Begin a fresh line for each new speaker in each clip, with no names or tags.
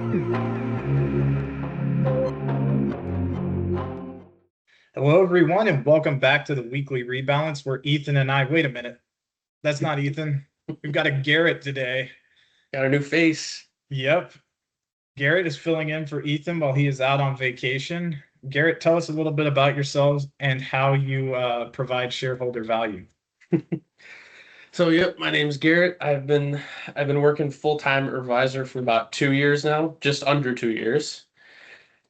Hello, everyone, and welcome back to the weekly rebalance where Ethan and I, wait a minute, that's not Ethan. We've got a Garrett today.
Got a new face.
Yep. Garrett is filling in for Ethan while he is out on vacation. Garrett, tell us a little bit about yourselves and how you provide shareholder value.
So yep, my name's Garrett. I've been working full-time at Revisor for about 2 years now, just under 2 years.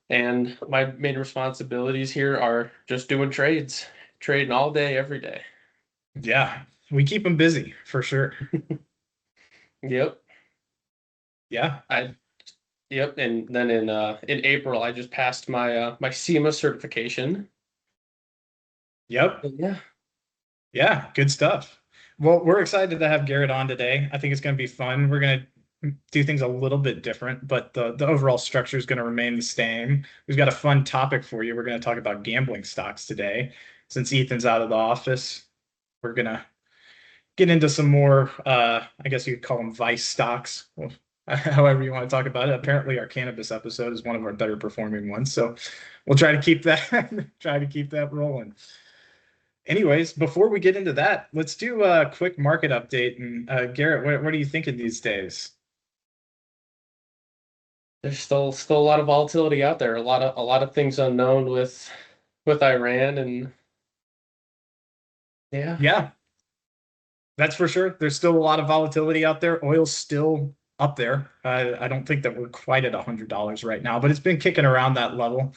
And my main responsibilities here are just doing trades, trading all day, every day.
Yeah, we keep him busy for sure.
Yep.
Yeah.
I yep, and then in April I just passed my SEMA certification.
Yep.
And yeah.
Yeah, good stuff. Well, we're excited to have Garrett on today. I think it's going to be fun. We're going to do things a little bit different, but the overall structure is going to remain the same. We've got a fun topic for you. We're going to talk about gambling stocks today. Since Ethan's out of the office, we're going to get into some more, I guess you could call them vice stocks, well, however you want to talk about it. Apparently, our cannabis episode is one of our better performing ones, so we'll try to keep that try to keep that rolling. Anyways, before we get into that, let's do a quick market update. And Garrett, what are you thinking these days?
There's still a lot of volatility out there. A lot of things unknown with Iran and yeah.
Yeah, that's for sure. There's still a lot of volatility out there. Oil's still up there. I don't think that we're quite at $100 right now, but it's been kicking around that level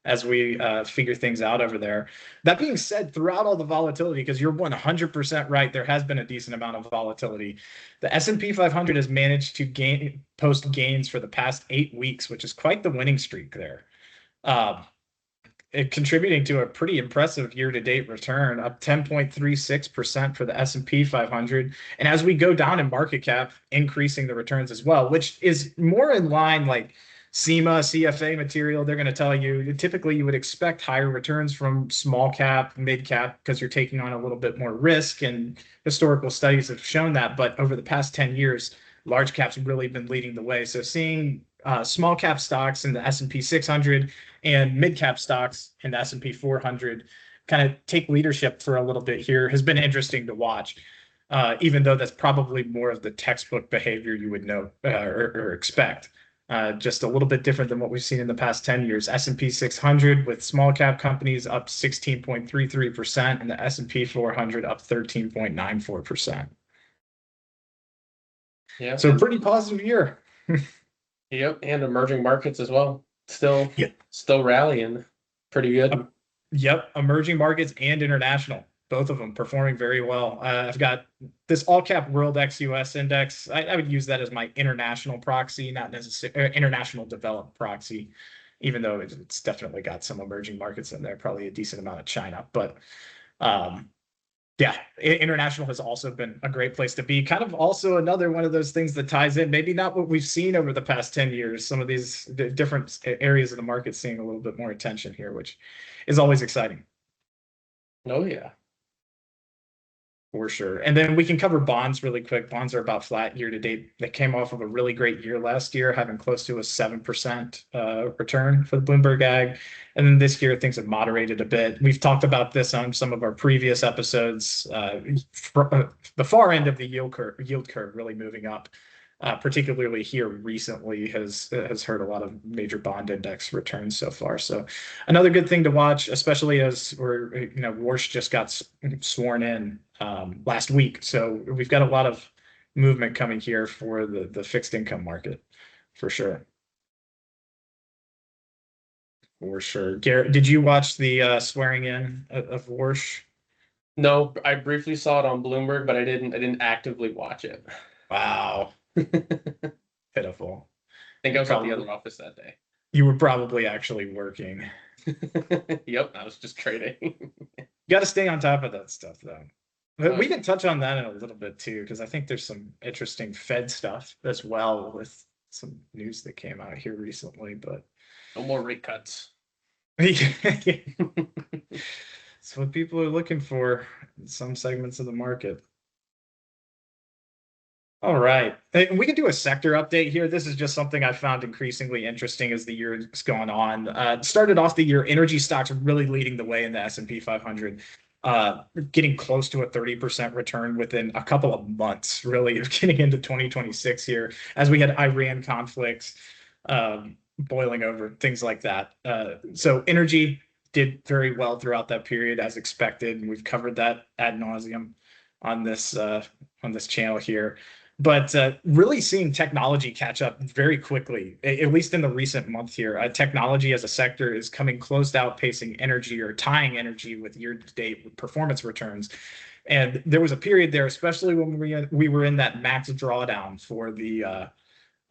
as we figure things out over there. That being said, throughout all the volatility, because you're 100% right, there has been a decent amount of volatility. The S&P 500 has managed to post gains for the past 8 weeks, which is quite the winning streak there. Contributing to a pretty impressive year-to-date return, up 10.36% for the S&P 500. And as we go down in market cap, increasing the returns as well, which is more in line like SEMA, CFA material. They're going to tell you typically you would expect higher returns from small cap, mid cap, because you're taking on a little bit more risk. And historical studies have shown that. But over the past 10 years, large caps have really been leading the way. So seeing small cap stocks in the S&P 600 and mid cap stocks in the S&P 400 kind of take leadership for a little bit here has been interesting to watch. Even though that's probably more of the textbook behavior you would know or expect. Just a little bit different than what we've seen in the past 10 years. S&P 600 with small cap companies up 16.33% and the S&P 400 up 13.94%.
Yeah.
So pretty positive year.
Yep, and emerging markets as well. Still,
Yeah.
still rallying pretty good.
Yep, emerging markets and international, both of them performing very well. I've got this all cap world ex-US index. I would use that as my international proxy, not necessarily international developed proxy, even though it's definitely got some emerging markets in there, probably a decent amount of China. But yeah, international has also been a great place to be. Kind of also another one of those things that ties in, maybe not what we've seen over the past 10 years, some of these different areas of the market seeing a little bit more attention here, which is always exciting.
Oh yeah.
For sure. And then we can cover bonds really quick. Bonds are about flat year to date. They came off of a really great year last year, having close to a 7% return for the Bloomberg Ag. And then this year, things have moderated a bit. We've talked about this on some of our previous episodes. The far end of the yield curve really moving up, particularly here recently, has hurt a lot of major bond index returns so far. So another good thing to watch, especially as Warsh just got sworn in last week. So we've got a lot of movement coming here for the fixed income market, for sure. For sure. Garrett, did you watch the swearing in of Warsh?
No, I briefly saw it on Bloomberg, but I didn't actively watch it.
Wow.
I
Pitiful.
think I was at the other office that day.
You were probably actually working.
Yep, I was just trading.
You got to stay on top of that stuff, though.
Oh,
We can touch on that in a little bit too, because I think there's some interesting Fed stuff as well with some news that came out here recently. But
no more rate cuts.
it's what people are looking for in some segments of the market. All right. And we can do a sector update here. This is just something I found increasingly interesting as the year is going on. Started off the year, energy stocks really leading the way in the S&P 500, getting close to a 30% return within a couple of months, really, of getting into 2026 here, as we had Iran conflicts boiling over, things like that. So energy did very well throughout that period, as expected, and we've covered that ad nauseum on this channel here. But really seeing technology catch up very quickly, at least in the recent month here. Technology as a sector is coming close to outpacing energy or tying energy with year-to-date performance returns. And there was a period there, especially when we were in that max drawdown for the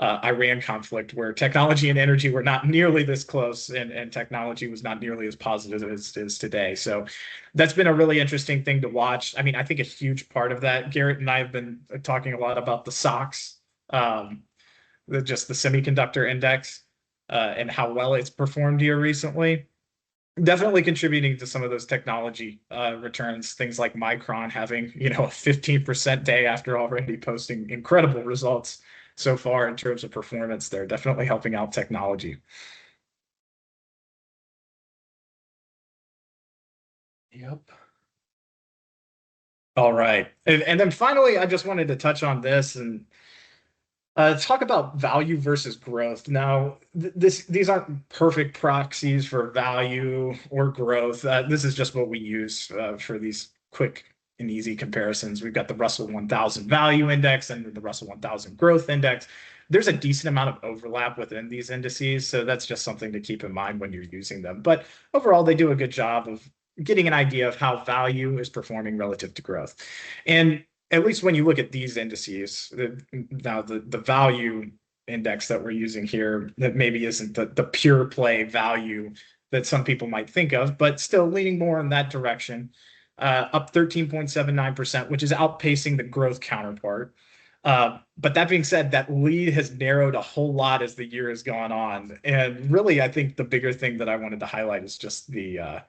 Iran conflict, where technology and energy were not nearly this close, and technology was not nearly as positive as it is today. So that's been a really interesting thing to watch. I mean, I think a huge part of that, Garrett and I have been talking a lot about the SOX, just the semiconductor index, and how well it's performed here recently. Definitely contributing to some of those technology returns, things like Micron having, a 15% day after already posting incredible results so far in terms of performance. They're definitely helping out technology.
Yep.
All right. And then finally, I just wanted to touch on this and talk about value versus growth. Now, these aren't perfect proxies for value or growth. This is just what we use for these quick and easy comparisons. We've got the Russell 1000 Value Index and the Russell 1000 Growth Index. There's a decent amount of overlap within these indices, so that's just something to keep in mind when you're using them. But overall, they do a good job of getting an idea of how value is performing relative to growth. And at least when you look at these indices, now the value index that we're using here, that maybe isn't the pure play value that some people might think of, but still leaning more in that direction, up 13.79%, which is outpacing the growth counterpart. But that being said, that lead has narrowed a whole lot as the year has gone on. And really, I think the bigger thing that I wanted to highlight is just the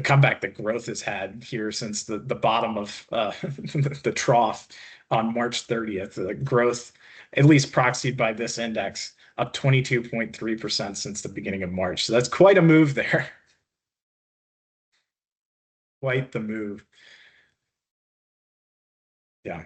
comeback that growth has had here since the bottom of the trough on March 30th. The growth, at least proxied by this index, up 22.3% since the beginning of March. So that's quite a move there. Quite the move. Yeah.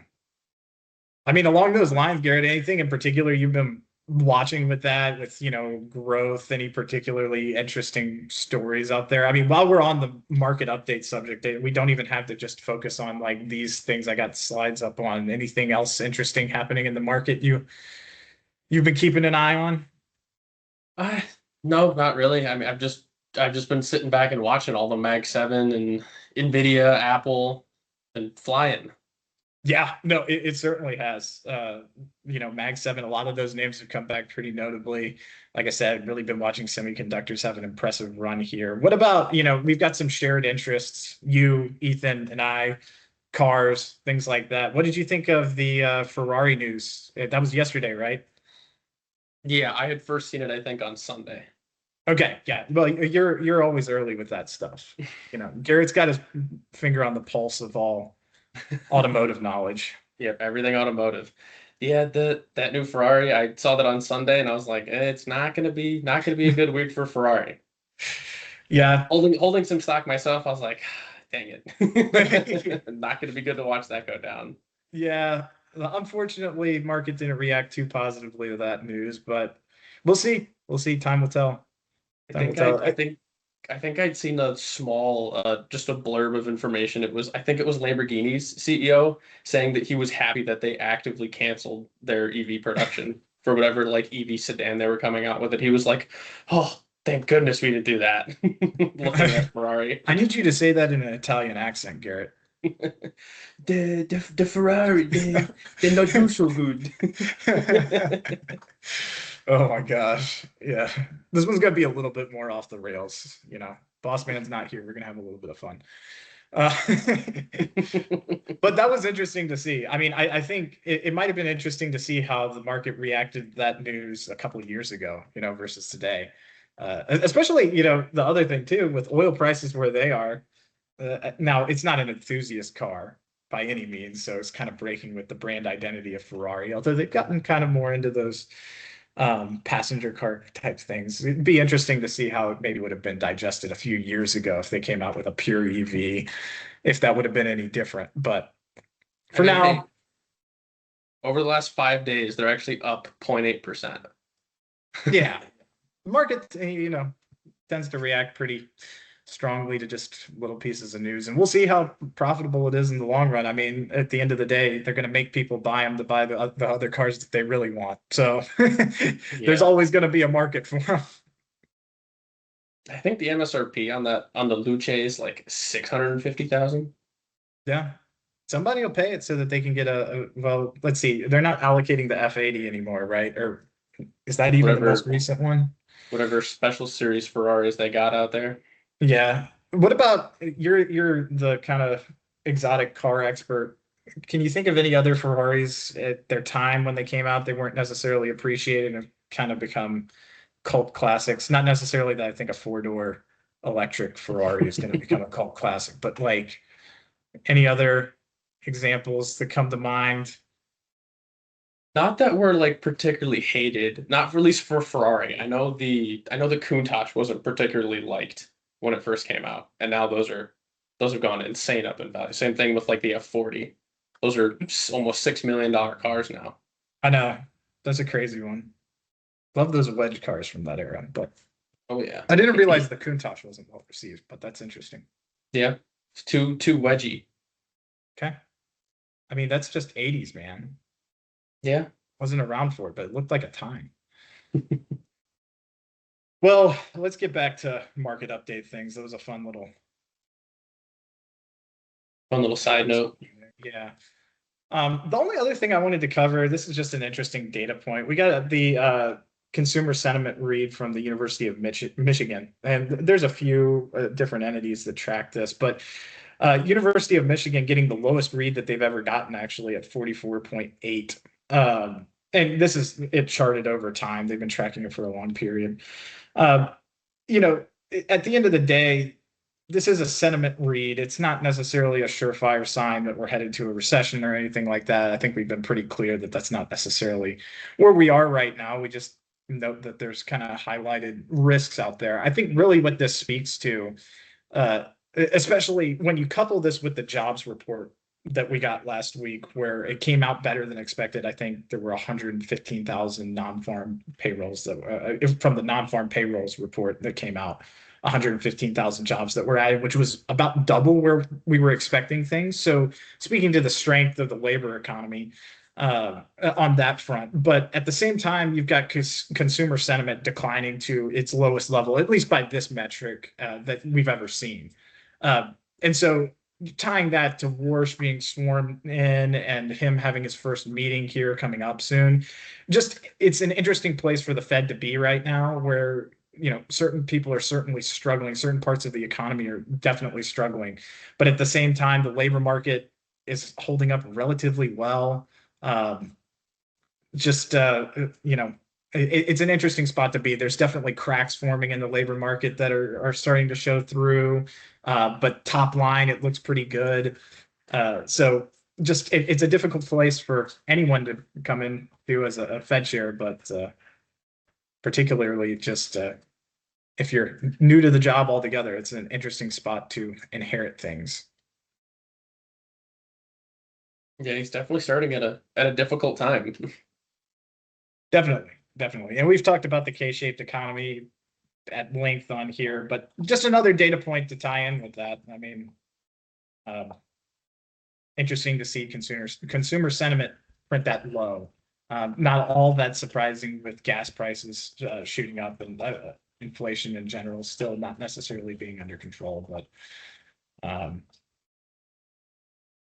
I mean, along those lines, Garrett, anything in particular you've been watching with that, with, growth, any particularly interesting stories out there? I mean, while we're on the market update subject, we don't even have to just focus on like these things. I got slides up on anything else interesting happening in the market you've been keeping an eye on?
Uh, no, not really. I mean, I've just been sitting back and watching all the Mag 7 and Nvidia, Apple, and flying.
Yeah, no, it certainly has. Mag 7, a lot of those names have come back pretty notably. Like I said, really been watching semiconductors have an impressive run here. What about, we've got some shared interests, you, Ethan, and I, cars, things like that. What did you think of the Ferrari news? That was yesterday, right?
Yeah, I had first seen it, I think, on Sunday.
Okay, yeah. Well, you're always early with that stuff. Garrett's got his finger on the pulse of all automotive knowledge.
Yep, everything automotive. Yeah, that new Ferrari, I saw that on Sunday and I was like, it's not gonna be a good week for Ferrari.
Yeah.
Holding some stock myself, I was like, dang it. Not gonna be good to watch that go down.
Yeah. Unfortunately, market didn't react too positively to that news, but we'll see. We'll see. Time will tell.
I
Time will
think I
tell.
I think I think I'd seen a small just a blurb of information. I think it was Lamborghini's CEO saying that he was happy that they actively canceled their EV production for whatever like EV sedan they were coming out with it. He was like, "Oh, thank goodness we didn't do that." Looking at Ferrari.
I need you to say that in an Italian accent, Garrett.
The Ferrari, they not do so good.
Oh my gosh. Yeah. This one's gonna be a little bit more off the rails. Boss man's not here. We're gonna have a little bit of fun. Uh, but that was interesting to see. I mean, I think it might have been interesting to see how the market reacted to that news a couple of years ago, versus today. Especially, the other thing too, with oil prices where they are. Now, it's not an enthusiast car, by any means. So it's kind of breaking with the brand identity of Ferrari, although they've gotten kind of more into those passenger car type things. It'd be interesting to see how it maybe would have been digested a few years ago if they came out with a pure EV, if that would have been any different. But for
Hey,
now,
over the last 5 days, they're actually up 0.8%.
yeah, the market, tends to react pretty strongly to just little pieces of news, and we'll see how profitable it is in the long run. I mean, at the end of the day, they're going to make people buy them to buy the other cars that they really want. So there's
Yeah.
always going to be a market for them.
I think the MSRP on the Luce is like 650,000.
Yeah. Somebody will pay it so that they can get well, let's see. They're not allocating the F80 anymore, right? Or is that even the most
Whatever
recent one?
whatever special series Ferraris they got out there.
Yeah. What about you're the kind of exotic car expert. Can you think of any other Ferraris at their time when they came out they weren't necessarily appreciated and have kind of become cult classics? Not necessarily that I think a four-door electric Ferrari is going to become a cult classic, but like any other examples that come to mind?
Not that we're like particularly hated, not at least for Ferrari. I know the Countach wasn't particularly liked when it first came out, and now those have gone insane up in value. Same thing with like the F40. Those are almost $6 million cars now.
I know that's a crazy one. Love those wedge cars from that era, but
Oh yeah.
I didn't realize the Countach wasn't well received, but that's interesting.
Yeah. It's too wedgy.
Okay. I mean, that's just 80s, man.
Yeah.
Wasn't around for it, but it looked like a time. Well, let's get back to market update things. That was a fun little
Fun little side note.
Yeah. The only other thing I wanted to cover, this is just an interesting data point. We got the consumer sentiment read from the University of Michigan, and there's a few different entities that track this, but University of Michigan getting the lowest read that they've ever gotten, actually at 44.8. And this is it charted over time. They've been tracking it for a long period. Um, you know, at the end of the day, this is a sentiment read. It's not necessarily a surefire sign that we're headed to a recession or anything like that. I think we've been pretty clear that that's not necessarily where we are right now. We just note that there's kind of highlighted risks out there. I think really what this speaks to, especially when you couple this with the jobs report that we got last week, where it came out better than expected. I think there were 115,000 non-farm payrolls that from the non-farm payrolls report that came out. 115,000 jobs that were added, which was about double where we were expecting things. So speaking to the strength of the labor economy on that front, but at the same time, you've got consumer sentiment declining to its lowest level, at least by this metric that we've ever seen. And so tying that to Warsh being sworn in and him having his first meeting here coming up soon, just it's an interesting place for the Fed to be right now, where certain people are certainly struggling. Certain parts of the economy are definitely struggling. But at the same time, the labor market is holding up relatively well. Just, it's an interesting spot to be. There's definitely cracks forming in the labor market that are starting to show through. But top line, it looks pretty good. So just it's a difficult place for anyone to come in to as a Fed chair, but particularly just if you're new to the job altogether, it's an interesting spot to inherit things.
Yeah, he's definitely starting at a difficult time.
Definitely, definitely. And we've talked about the K-shaped economy at length on here, but just another data point to tie in with that. I mean, interesting to see consumer sentiment print that low. Not all that surprising with gas prices shooting up and inflation in general still not necessarily being under control, but an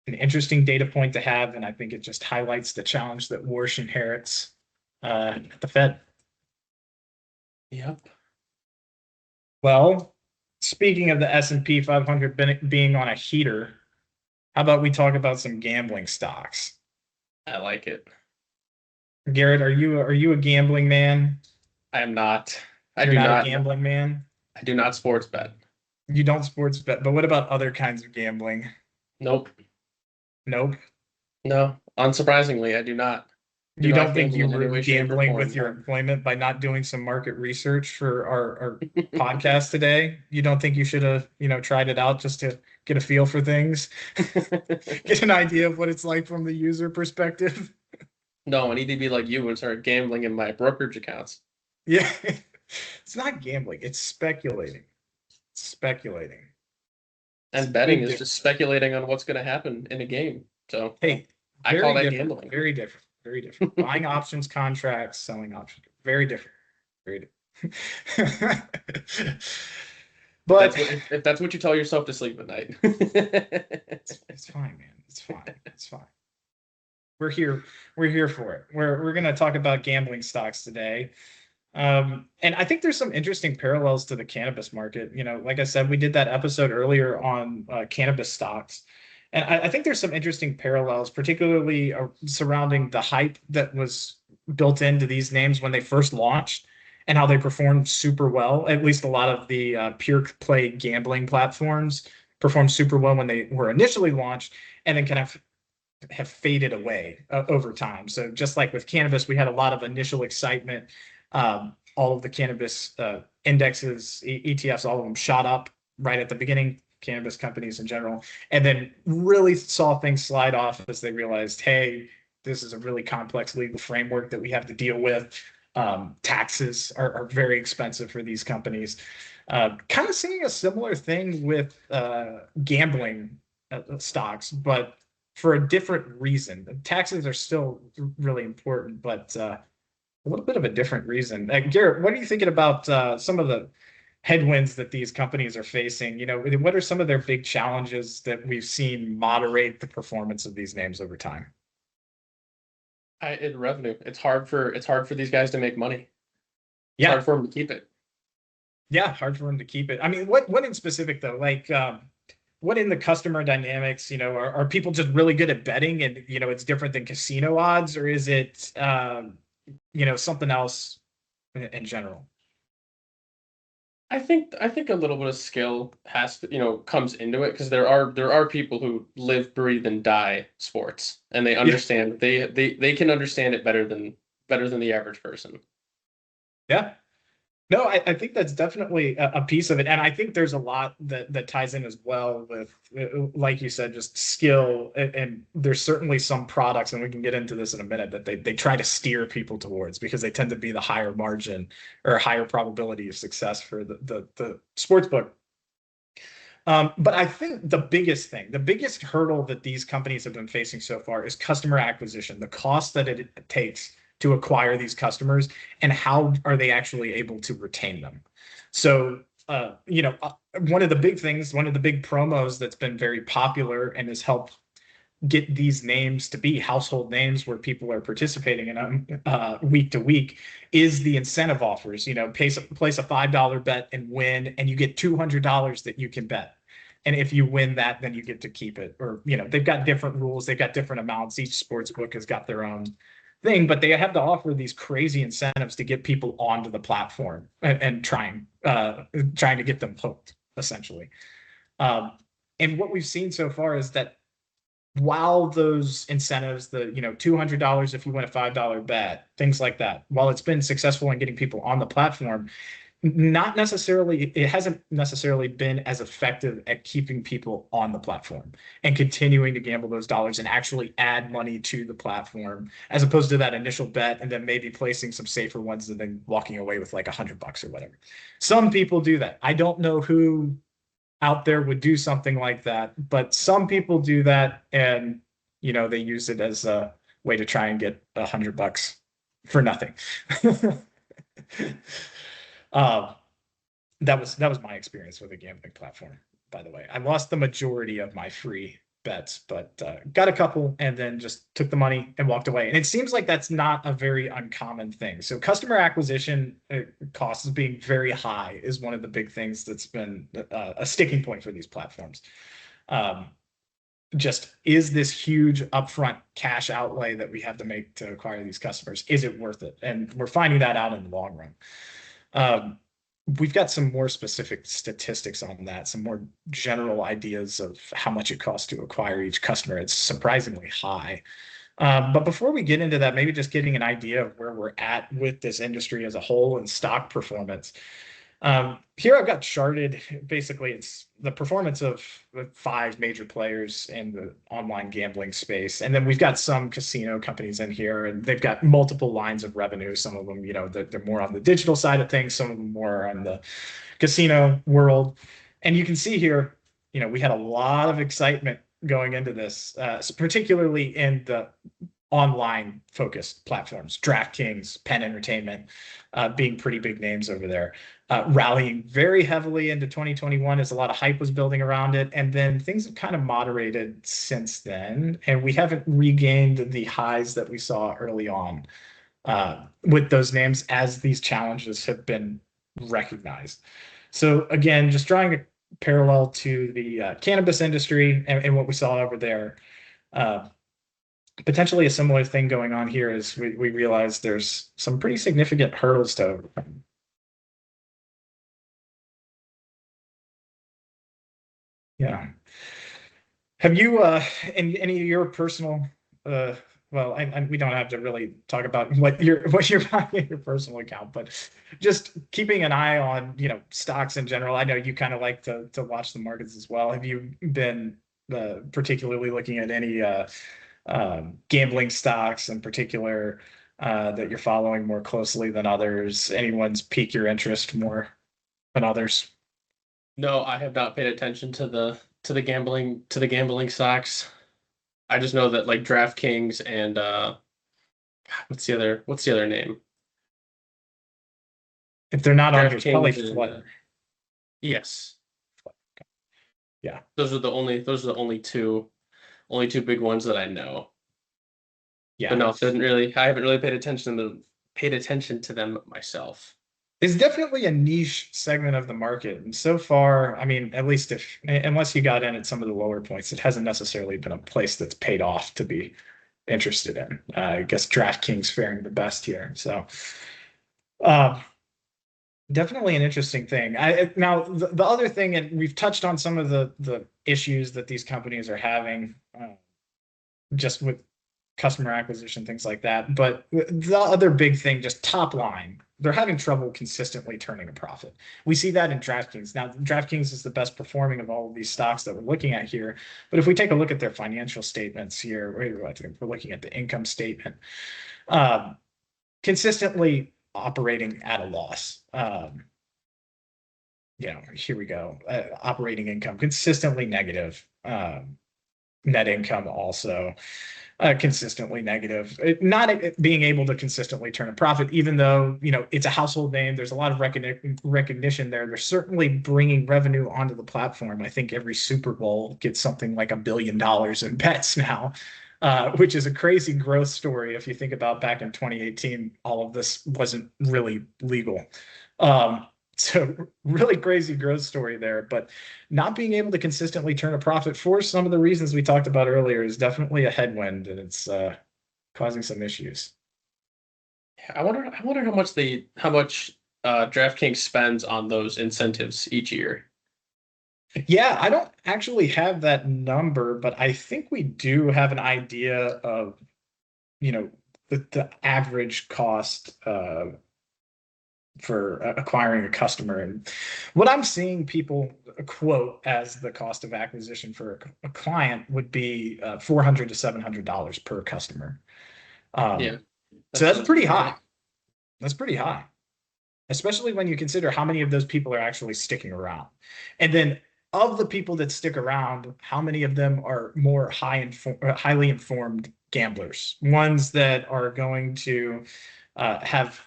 interesting data point to have, and I think it just highlights the challenge that Warsh inherits at the Fed.
Yep.
Well, speaking of the S&P 500 being on a heater, how about we talk about some gambling stocks?
I like it.
Garrett, are you a gambling man?
I am not.
You're not a gambling man?
I do not sports bet.
You don't sports bet, but what about other kinds of gambling?
Nope.
Nope.
No, unsurprisingly, I do not. Do
You
not
don't think
gamble
you
in any
were
way, shape, or
gambling with
form.
your
No.
employment by not doing some market research for our podcast today? You don't think you should have, tried it out just to get a feel for things, get an idea of what it's like from the user perspective?
No, I need to be like you and start gambling in my brokerage accounts.
Yeah. It's not gambling, it's speculating. Speculating. It's a
And betting
big
is
difference.
just speculating on what's going to happen in a game. So
Hey,
I call
very
that
different,
gambling.
very different, very different. Buying options contracts, selling options, very different, very different. But
If that's what you tell yourself to sleep at night.
it's fine, man. It's fine. It's fine. We're here. We're here for it. We're gonna talk about gambling stocks today. And I think there's some interesting parallels to the cannabis market. Like I said, we did that episode earlier on cannabis stocks. And I think there's some interesting parallels, particularly surrounding the hype that was built into these names when they first launched and how they performed super well. At least a lot of the pure play gambling platforms performed super well when they were initially launched and then kind of have faded away over time. So just like with cannabis, we had a lot of initial excitement. All of the cannabis indexes, ETFs, all of them shot up right at the beginning, cannabis companies in general, and then really saw things slide off as they realized, hey, this is a really complex legal framework that we have to deal with. Taxes are very expensive for these companies. Kind of seeing a similar thing with gambling stocks, but for a different reason. Taxes are still really important, but a little bit of a different reason. Garrett, what are you thinking about some of the headwinds that these companies are facing? What are some of their big challenges that we've seen moderate the performance of these names over time?
Revenue. It's hard for these guys to make money. It's
Yeah,
hard for them to keep it.
yeah, hard for them to keep it. I mean, what in specific though? Like, what in the customer dynamics? Are people just really good at betting, and it's different than casino odds, or is it something else in general?
I think a little bit of skill has to, comes into it because there are people who live, breathe, and die sports, and they
Yeah,
understand they can understand it better than the average person.
yeah. No, I think that's definitely a piece of it. And I think there's a lot that ties in as well with, like you said, just skill. And there's certainly some products, and we can get into this in a minute, that they try to steer people towards because they tend to be the higher margin or higher probability of success for the sports book. But I think the biggest hurdle that these companies have been facing so far is customer acquisition, the cost that it takes to acquire these customers, and how are they actually able to retain them. So, one of the big things, one of the big promos that's been very popular and has helped get these names to be household names where people are participating in them week to week is the incentive offers. Place a $5 bet and win, and you get $200 that you can bet. And if you win that, then you get to keep it. Or, they've got different rules, they've got different amounts. Each sports book has got their own thing, but they have to offer these crazy incentives to get people onto the platform and trying to get them hooked, essentially. Um, and what we've seen so far is that while those incentives, the $200 if you win a $5 bet, things like that, while it's been successful in getting people on the platform, it hasn't necessarily been as effective at keeping people on the platform and continuing to gamble those dollars and actually add money to the platform, as opposed to that initial bet and then maybe placing some safer ones and then walking away with like $100 or whatever. Some people do that. I don't know who out there would do something like that, but some people do that, and they use it as a way to try and get $100 for nothing. um, that was my experience with a gambling platform. By the way, I lost the majority of my free bets, but got a couple and then just took the money and walked away. And it seems like that's not a very uncommon thing. So customer acquisition costs being very high is one of the big things that's been a sticking point for these platforms. Um, just is this huge upfront cash outlay that we have to make to acquire these customers? Is it worth it? And we're finding that out in the long run. Um, we've got some more specific statistics on that, some more general ideas of how much it costs to acquire each customer. It's surprisingly high. But before we get into that, maybe just getting an idea of where we're at with this industry as a whole and stock performance. Here I've got charted, basically it's the performance of the 5 major players in the online gambling space. And then we've got some casino companies in here, and they've got multiple lines of revenue. Some of them, they're more on the digital side of things, some of them more on the casino world. And you can see here, we had a lot of excitement going into this, particularly in the online focused platforms, DraftKings, Penn Entertainment, being pretty big names over there, rallying very heavily into 2021 as a lot of hype was building around it. And then things have kind of moderated since then. And we haven't regained the highs that we saw early on with those names as these challenges have been recognized. So again, just drawing a parallel to the cannabis industry and what we saw over there. Potentially a similar thing going on here is we realize there's some pretty significant hurdles to overcome. Yeah. Have you, in any of your personal, well, we don't have to really talk about what you're buying in your personal account, but just keeping an eye on, stocks in general. I know you kind of like to watch the markets as well. Have you been particularly looking at any gambling stocks in particular that you're following more closely than others? Anyone's pique your interest more than others?
No, I have not paid attention to the gambling stocks. I just know that like DraftKings and what's the other name?
If they're not on, it's probably
DraftKings and
Flutter.
yes.
Yeah.
Those are the only two big ones that I know.
Yeah.
But no, I haven't really paid attention to them myself.
It's definitely a niche segment of the market. And so far, I mean, at least unless you got in at some of the lower points, it hasn't necessarily been a place that's paid off to be interested in. I guess DraftKings faring the best here. So definitely an interesting thing. Now, the other thing, and we've touched on some of the issues that these companies are having just with customer acquisition, things like that. But the other big thing, just top line, they're having trouble consistently turning a profit. We see that in DraftKings. Now, DraftKings is the best performing of all of these stocks that we're looking at here. But if we take a look at their financial statements here, I think we're looking at the income statement, consistently operating at a loss. Here we go. Operating income consistently negative. Net income also consistently negative. Not being able to consistently turn a profit, even though it's a household name. There's a lot of recognition there. They're certainly bringing revenue onto the platform. I think every Super Bowl gets something like $1 billion in bets now, which is a crazy growth story. If you think about back in 2018, all of this wasn't really legal. So really crazy growth story there, but not being able to consistently turn a profit for some of the reasons we talked about earlier is definitely a headwind, and it's causing some issues.
I wonder how much DraftKings spends on those incentives each year.
Yeah, I don't actually have that number, but I think we do have an idea of, the average cost for acquiring a customer. And what I'm seeing people quote as the cost of acquisition for a client would be $400 to $700 per customer.
Yeah.
So that's pretty high. That's pretty high, especially when you consider how many of those people are actually sticking around. And then of the people that stick around, how many of them are more highly informed gamblers, ones that are going to have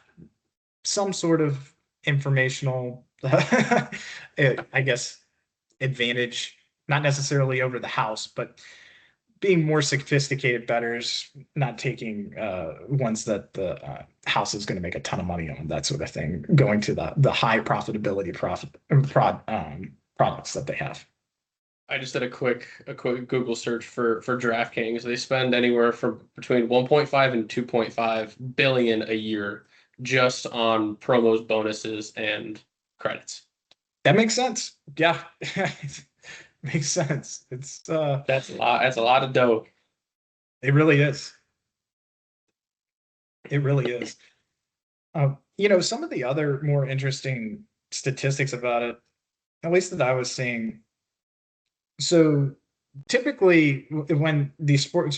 some sort of informational, I guess, advantage, not necessarily over the house, but being more sophisticated bettors, not taking ones that the house is going to make a ton of money on, that sort of thing, going to the high profitability products that they have.
I just did a quick Google search for DraftKings. They spend anywhere from between 1.5 and 2.5 billion a year just on promos, bonuses, and credits.
That makes sense. Yeah. Makes sense.
That's a lot. That's a lot of dough.
It really is. It really is. Some of the other more interesting statistics about it, at least that I was seeing. So typically, when they're running these sports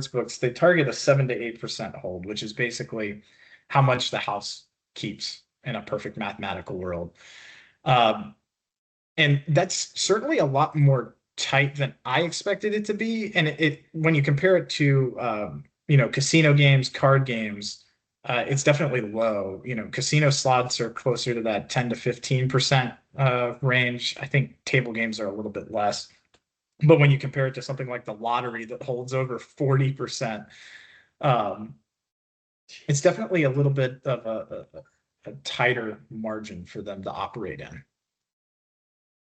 books, they target a 7 to 8% hold, which is basically how much the house keeps in a perfect mathematical world. Um, and that's certainly a lot more tight than I expected it to be. And when you compare it to casino games, card games, it's definitely low. Casino slots are closer to that 10 to 15% range. I think table games are a little bit less. But when you compare it to something like the lottery that holds over 40%, um, it's definitely a little bit of a tighter margin for them to operate in.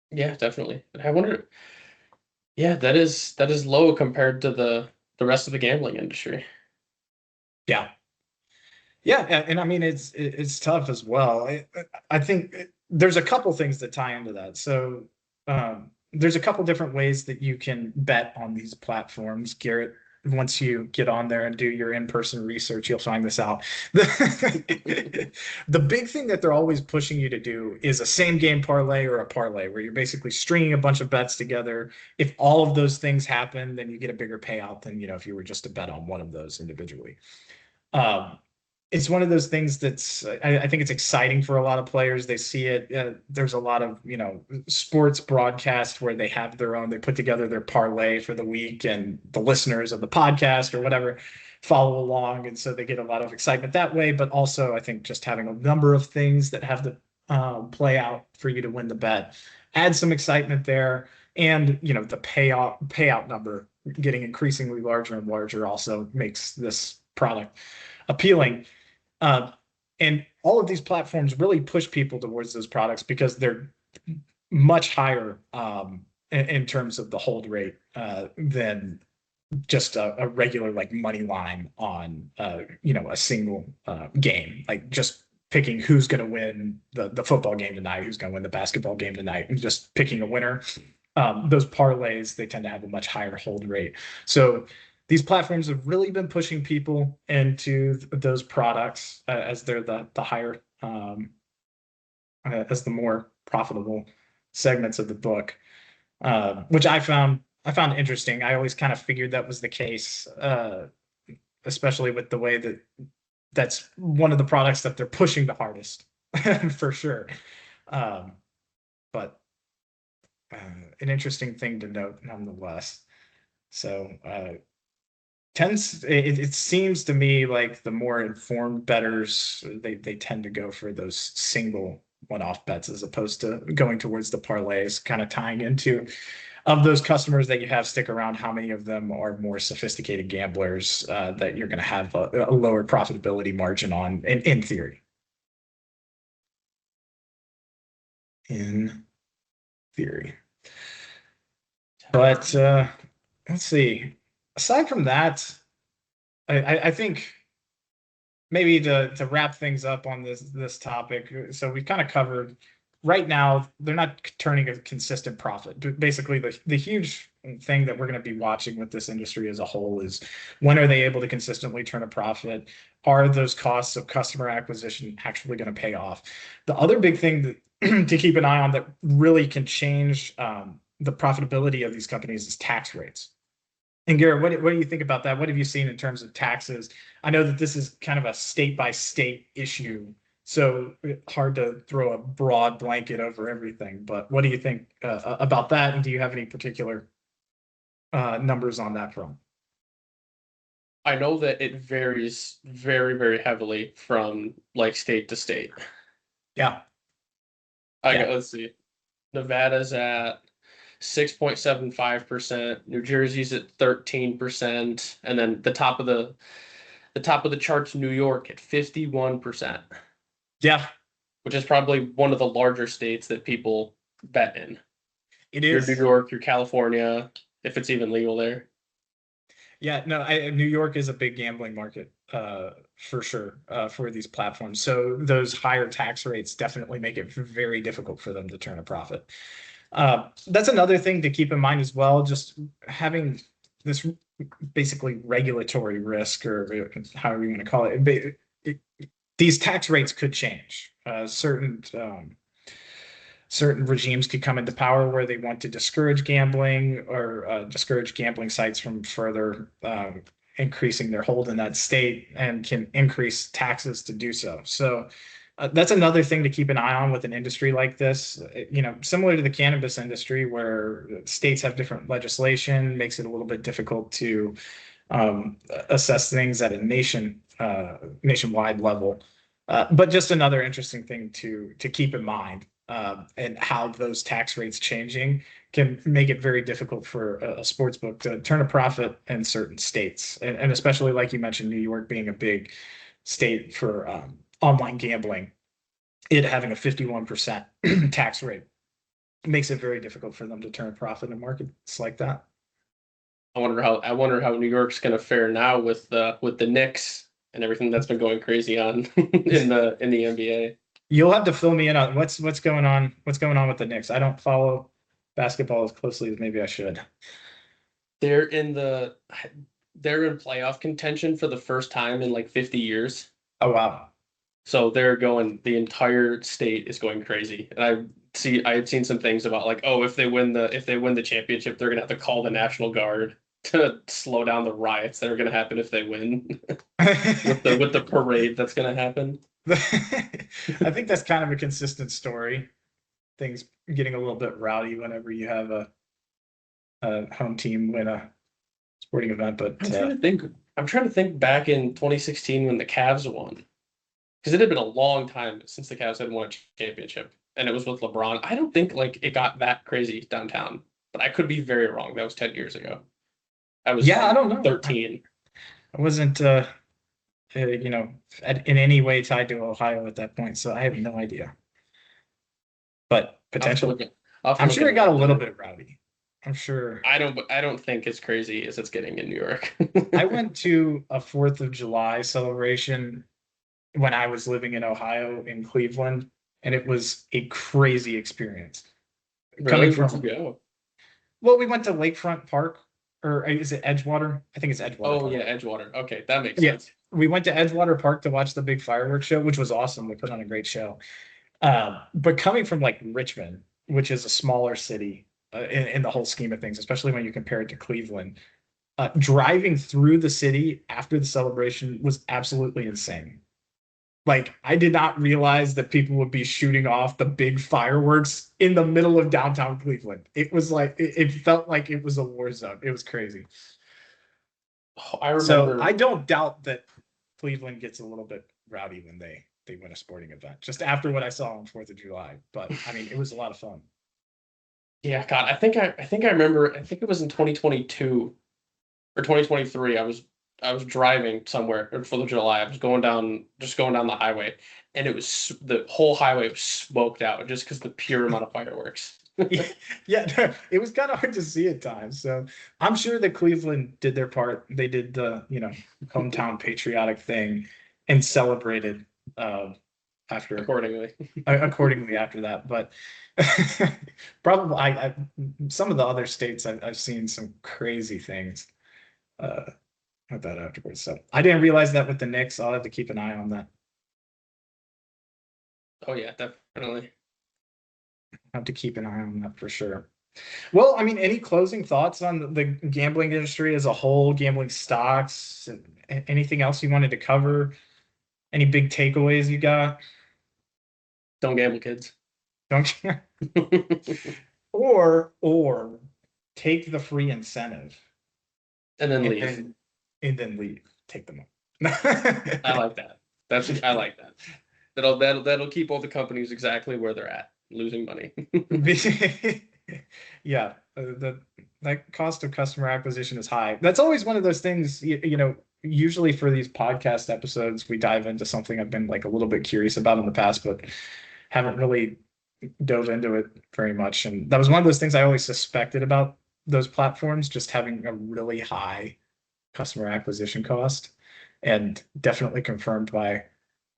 Yeah, definitely. I wonder. Yeah, that is low compared to the rest of the gambling industry.
Yeah. Yeah, and I mean it's tough as well. I think there's a couple things that tie into that. So there's a couple different ways that you can bet on these platforms. Garrett, once you get on there and do your in-person research, you'll find this out. The big thing that they're always pushing you to do is a same game parlay or a parlay where you're basically stringing a bunch of bets together. If all of those things happen, then you get a bigger payout than if you were just to bet on one of those individually. Um, it's one of those things that's I think it's exciting for a lot of players. They see it. There's a lot of sports broadcast where they have their own. They put together their parlay for the week, and the listeners of the podcast or whatever follow along, and so they get a lot of excitement that way. But also, I think just having a number of things that have to play out for you to win the bet adds some excitement there, and the payout number getting increasingly larger and larger also makes this product appealing. Uh, and all of these platforms really push people towards those products because they're much higher in terms of the hold rate than just a regular like money line on a single game, like just picking who's going to win the football game tonight, who's going to win the basketball game tonight, and just picking a winner. Those parlays, they tend to have a much higher hold rate. So these platforms have really been pushing people into those products as they're the higher, as the more profitable segments of the book, which I found interesting. I always kind of figured that was the case, especially with the way that's one of the products that they're pushing the hardest for sure. Um, but an interesting thing to note nonetheless. So it seems to me like the more informed bettors they tend to go for those single one-off bets as opposed to going towards the parlays, kind of tying into of those customers that you have stick around, how many of them are more sophisticated gamblers that you're going to have a lower profitability margin on in theory. In theory. But let's see. Aside from that, I think maybe to wrap things up on this topic. So we've kind of covered. Right now, they're not turning a consistent profit. Basically, the huge thing that we're going to be watching with this industry as a whole is when are they able to consistently turn a profit? Are those costs of customer acquisition actually going to pay off? The other big thing that to keep an eye on that really can change the profitability of these companies is tax rates. And Garrett, what do you think about that? What have you seen in terms of taxes? I know that this is kind of a state by state issue, so hard to throw a broad blanket over everything. But what do you think about that? And do you have any particular numbers on that front?
I know that it varies very, very heavily from like state to state.
Yeah,
Let's see. Nevada's at 6.75%, New Jersey's at 13%, and then the top of the charts, New York at 51%,
yeah,
which is probably one of the larger states that people bet in.
it
Your New
is.
York, your California, if it's even legal there.
Yeah, no, New York is a big gambling market for sure for these platforms. So those higher tax rates definitely make it very difficult for them to turn a profit. That's another thing to keep in mind as well. Just having this basically regulatory risk, or however you want to call it, these tax rates could change. Certain regimes could come into power where they want to discourage gambling, or discourage gambling sites from further increasing their hold in that state, and can increase taxes to do so. So that's another thing to keep an eye on with an industry like this. Similar to the cannabis industry, where states have different legislation, makes it a little bit difficult to assess things at a nationwide level. But just another interesting thing to keep in mind, and how those tax rates changing can make it very difficult for a sports book to turn a profit in certain states, and especially like you mentioned, New York being a big state for online gambling, it having a 51% tax rate makes it very difficult for them to turn a profit in markets like that.
I wonder how New York's going to fare now with the Knicks and everything that's been going crazy on in the NBA.
You'll have to fill me in on what's going on. What's going on with the Knicks? I don't follow basketball as closely as maybe I should.
They're in playoff contention for the first time in like 50 years.
Oh wow.
So the entire state is going crazy. And I had seen some things about like, oh, if they win the championship, they're gonna have to call the National Guard to slow down the riots that are gonna happen if they win. with the parade that's gonna happen.
I think that's kind of a consistent story. Things getting a little bit rowdy whenever you have a home team win a sporting event. But
I'm trying to think back in 2016 when the Cavs won, because it had been a long time since the Cavs had won a championship, and it was with LeBron. I don't think like it got that crazy downtown, but I could be very wrong. That was 10 years ago. I
don't know.
13.
I wasn't in any way tied to Ohio at that point, so I have no idea. But potentially, I'm sure it got a little bit rowdy. I'm sure.
I don't think it's crazy as it's getting in New York.
I went to a 4th of July celebration when I was living in Ohio, in Cleveland, and it was a crazy experience.
Really? Where'd you go?
Well, we went to Lakefront Park, or is it Edgewater? I think it's Edgewater.
Oh
Park.
Yeah, Edgewater. Okay, that makes sense.
We went to Edgewater Park to watch the big fireworks show, which was awesome. They put on a great show. But coming from like Richmond, which is a smaller city in the whole scheme of things, especially when you compare it to Cleveland, driving through the city after the celebration was absolutely insane. Like, I did not realize that people would be shooting off the big fireworks in the middle of downtown Cleveland. It was like, it felt like it was a war zone. It was crazy.
Oh, I remember.
So I don't doubt that Cleveland gets a little bit rowdy when they win a sporting event, just after what I saw on 4th of July. But I mean, it was a lot of fun.
Yeah, God, I think I remember. I think it was in 2022 or 2023. I was driving somewhere for 4th of July. I was going down the highway, and the whole highway was smoked out just because the pure amount of fireworks.
Yeah, it was kind of hard to see at times. So I'm sure that Cleveland did their part. They did the hometown patriotic thing and celebrated accordingly after that. But probably some of the other states I've seen some crazy things with that afterwards. So I didn't realize that with the Knicks. I'll have to keep an eye on that.
Oh yeah, definitely.
Have to keep an eye on that for sure. Well, I mean, any closing thoughts on the gambling industry as a whole, gambling stocks, anything else you wanted to cover? Any big takeaways you got?
Don't gamble, kids.
Don't or take the free incentive
and then leave.
And then leave. Take them up.
I like that. I like that. That'll keep all the companies exactly where they're at, losing money.
Yeah, that cost of customer acquisition is high. That's always one of those things, usually for these podcast episodes, we dive into something I've been like a little bit curious about in the past, but haven't really dove into it very much. And that was one of those things I always suspected about those platforms, just having a really high customer acquisition cost. and definitely confirmed by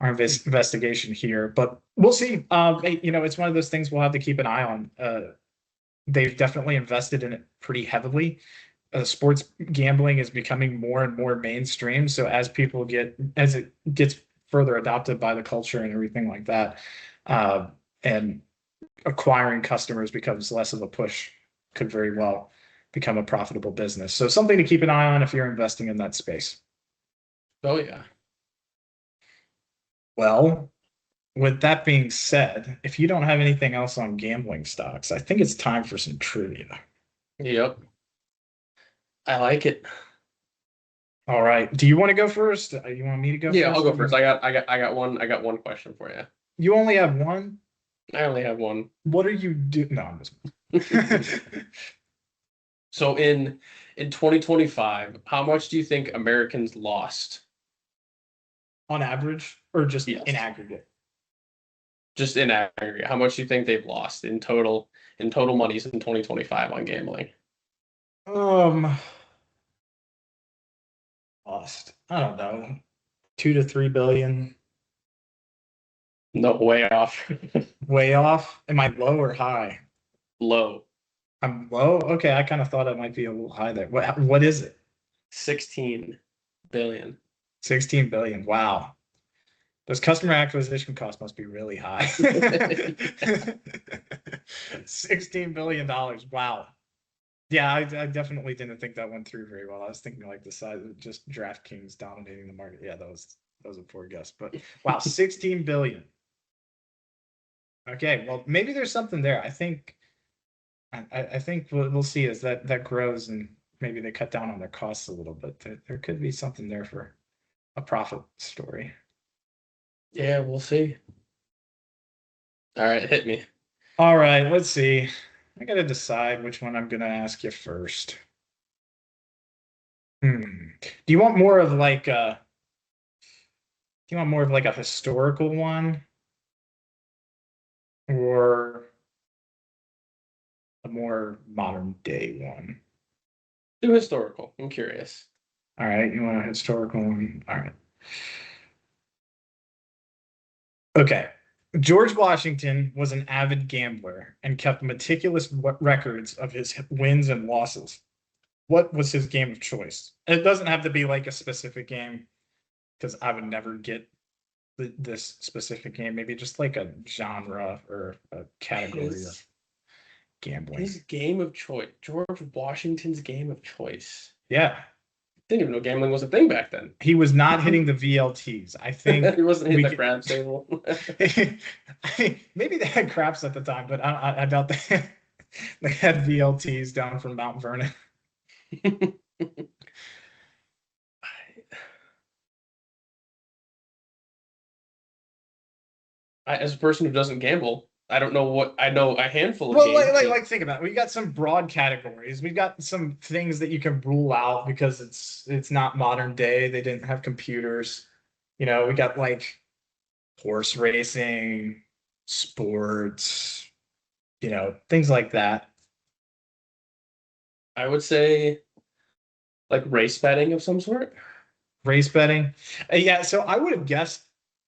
our investigation here. But we'll see. It's one of those things we'll have to keep an eye on. They've definitely invested in it pretty heavily. Sports gambling is becoming more and more mainstream. So as it gets further adopted by the culture and everything like that, and acquiring customers becomes less of a push, could very well become a profitable business. So something to keep an eye on if you're investing in that space.
Oh yeah.
Well, with that being said, if you don't have anything else on gambling stocks, I think it's time for some trivia.
Yep. I like it.
All right. Do you want to go first? You want me to go
Yeah,
first?
I'll go first. I got one question for you.
You only have one?
I only have one.
What are you doing? No, I'm just.
So in 2025, how much do you think Americans lost?
On average or just
Yes.
in aggregate?
Just in aggregate, how much do you think they've lost in total monies in 2025 on gambling?
Um, Lost. I don't know. 2 to 3 billion.
No, way off.
Way off. Am I low or high?
Low.
I'm low. Okay, I kind of thought I might be a little high there. What is it?
16 billion.
16 billion. Wow. Those customer acquisition costs must be really high. $16 billion. Wow. Yeah, I definitely didn't think that went through very well. I was thinking like the size of just DraftKings dominating the market. Yeah, that was a poor guess. But wow, 16 billion. Okay, well, maybe there's something there. I think we'll see as that grows and maybe they cut down on their costs a little bit. There could be something there for a profit story.
Yeah, we'll see. All right, hit me.
All right, let's see. I gotta decide which one I'm gonna ask you first. Do you want more of like a historical one or a more modern day one?
Do historical. I'm curious.
All right, you want a historical one? All right. Okay. George Washington was an avid gambler and kept meticulous records of his wins and losses. What was his game of choice? It doesn't have to be like a specific game because I would never get this specific game. Maybe just like a genre or a category of gambling.
His game of choice. George Washington's game of choice.
Yeah.
Didn't even know gambling was a thing back then.
He was not hitting the VLTs. I think
he wasn't hitting the craps table.
Maybe they had craps at the time, but I doubt they had VLTs down from Mount Vernon.
As a person who doesn't gamble, I don't know what I know a handful of
Well,
games.
like think about it. We got some broad categories. We've got some things that you can rule out because it's not modern day. They didn't have computers. We got like horse racing, sports, things like that.
I would say like race betting of some sort.
Race betting. Yeah, so I would have guessed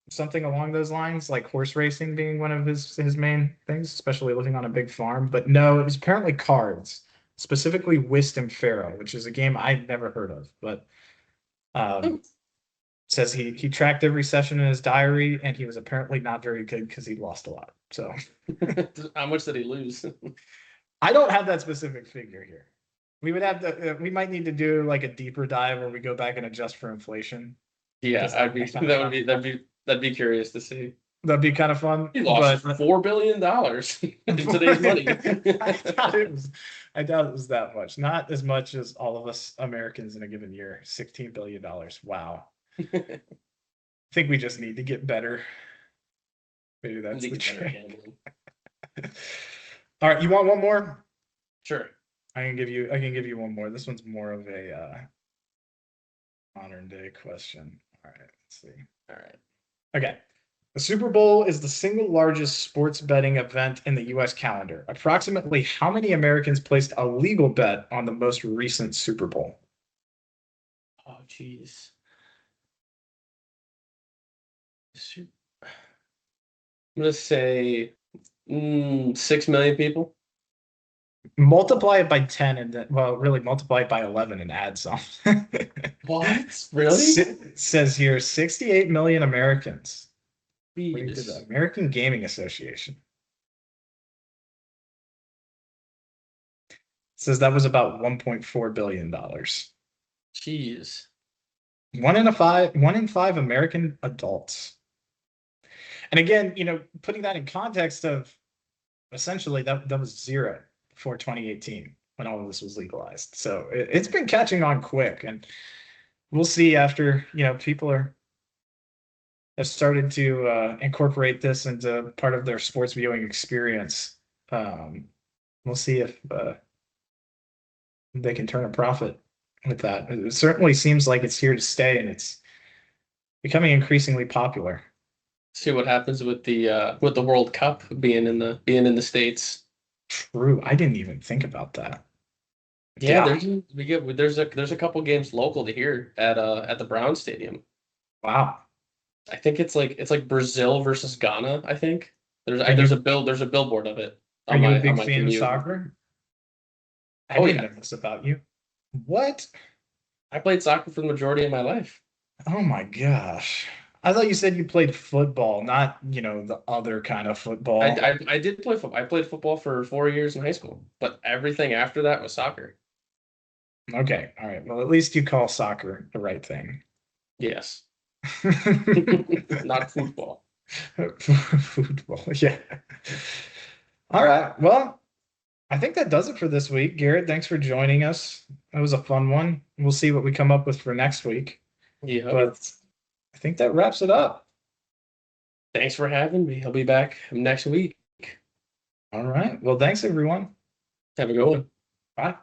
something along those lines, like horse racing being one of his main things, especially living on a big farm. But no, it was apparently cards, specifically Whist and Faro, which is a game I'd never heard of. But says he tracked every session in his diary, and he was apparently not very good because he lost a lot. So
how much did he lose?
I don't have that specific figure here. We would have to. We might need to do like a deeper dive where we go back and adjust for inflation.
Yeah, that'd be curious to see.
That'd be kind of fun.
He lost $4 billion in today's money.
I doubt it was that much. Not as much as all of us Americans in a given year. $16 billion. Wow. I think we just need to get better. Maybe that's the trick. All right, you want one more?
Sure.
I can give you one more. This one's more of a modern day question. All right, let's see.
All right.
Okay. The Super Bowl is the single largest sports betting event in the US calendar. Approximately how many Americans placed a legal bet on the most recent Super Bowl?
Oh, geez. I'm gonna say 6 million people.
Multiply it by 10 and then, well, really multiply it by 11 and add some.
What? Really?
Says here 68 million Americans, according to the
Jeez.
American Gaming Association. Says that was about $1.4 billion.
Jeez.
1 in 5 American adults. And again, putting that in context of essentially that was zero before 2018 when all of this was legalized. So it's been catching on quick, and we'll see after people have started to incorporate this into part of their sports viewing experience. We'll see if they can turn a profit with that. It certainly seems like it's here to stay, and it's becoming increasingly popular.
See what happens with the World Cup being in the States.
True. I didn't even think about that.
Yeah, there's a couple games local to here at the Brown Stadium.
Wow.
I think it's like Brazil versus Ghana, I think. There's
Are
there's
you
a billboard of it
are
on
you a
my
big fan of
commute.
soccer? I
Oh
didn't
yeah.
know this about you. What?
I played soccer for the majority of my life.
Oh my gosh. I thought you said you played football, not, the other kind of
I,
football.
I, I did play football. I played football for 4 years in high school, but everything after that was soccer.
Okay. All right. Well, at least you call soccer the right thing.
Yes. Not football.
Football. Yeah. All right. Well, I think that does it for this week. Garrett, thanks for joining us. That was a fun one. We'll see what we come up with for next week.
Yeah.
But I think that wraps it up.
Thanks for having me. I'll be back next week.
All right. Well, thanks, everyone.
Have a good one.
Bye.